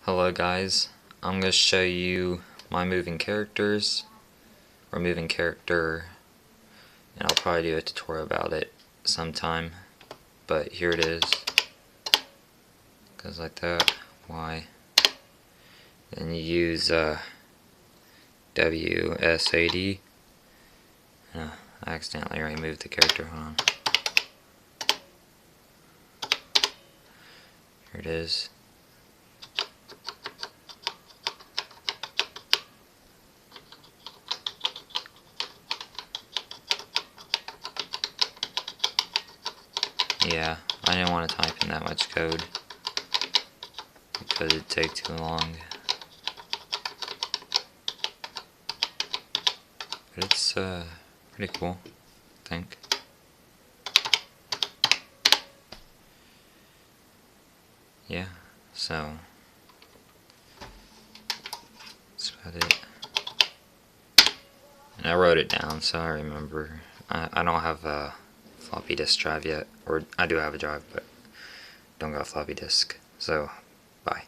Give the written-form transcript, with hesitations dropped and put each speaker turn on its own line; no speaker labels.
Hello guys, I'm going to show you my moving characters, or moving character, and I'll probably do a tutorial about it sometime, but here it is. Goes like that, Y. Then you use WSAD. I accidentally removed the character, hold on. Here it is. Yeah, I didn't want to type in that much code because it'd take too long. But it's pretty cool, I think. Yeah, so that's about it. And I wrote it down so I remember. I don't have a floppy disk drive yet, or I do have a drive, but don't got a floppy disk. So, bye.